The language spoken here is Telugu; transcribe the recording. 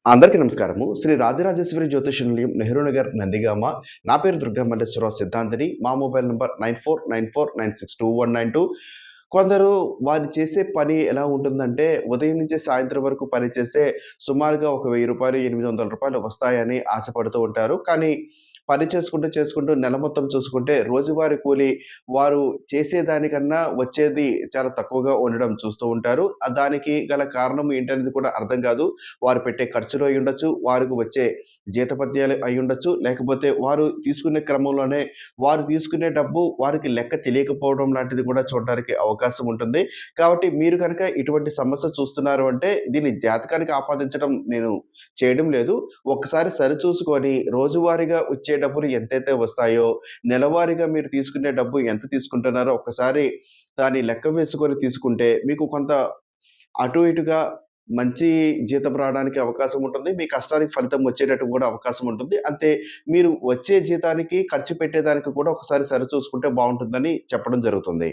అందరికీ నమస్కారము. శ్రీ రాజరాజేశ్వరి జ్యోతిష నిలయం, నెహ్రూ నగర్, నందిగామ. నా పేరు దుర్గామల్లేశ్వరరావు సిద్ధాంతిని. మా మొబైల్ నంబర్ 9494962192. కొందరు వారు చేసే పని ఎలా ఉంటుందంటే, ఉదయం నుంచి సాయంత్రం వరకు పని చేస్తే సుమారుగా ఒక రూ. 1000, రూ. 800 వస్తాయని ఆశపడుతూ ఉంటారు. కానీ పని చేసుకుంటూ నెల మొత్తం చూసుకుంటే రోజువారీ కూలి వారు చేసేదానికన్నా వచ్చేది చాలా తక్కువగా ఉండడం చూస్తూ ఉంటారు. దానికి గల కారణం ఏంటనేది కూడా అర్థం కాదు. వారు పెట్టే ఖర్చులు అయ్యుండొచ్చు, వారికి వచ్చే జీతభత్యాలు అయ్యుండొచ్చు, లేకపోతే వారు తీసుకునే క్రమంలోనే వారు తీసుకునే డబ్బు వారికి లెక్క తెలియకపోవడం లాంటిది కూడా చూడడానికి అవకాశం ఉంటుంది. కాబట్టి మీరు గనక ఇటువంటి సమస్య చూస్తున్నారు అంటే దీన్ని జాతకానికి ఆపాదించడం నేను చేయడం లేదు. ఒక్కసారి సరిచూసుకొని రోజువారీగా వచ్చే డబ్బులు ఎంతైతే వస్తాయో, నెలవారీగా మీరు తీసుకునే డబ్బు ఎంత తీసుకుంటున్నారో ఒక్కసారి దాన్ని లెక్క వేసుకొని తీసుకుంటే మీకు కొంత అటు ఇటుగా మంచి జీతం రావడానికి అవకాశం ఉంటుంది. మీ కష్టానికి ఫలితం వచ్చేటట్టు కూడా అవకాశం ఉంటుంది. అంతే మీరు వచ్చే జీతానికి ఖర్చు పెట్టేదానికి కూడా ఒకసారి సరిచూసుకుంటే బావుంటుందని చెప్పడం జరుగుతుంది.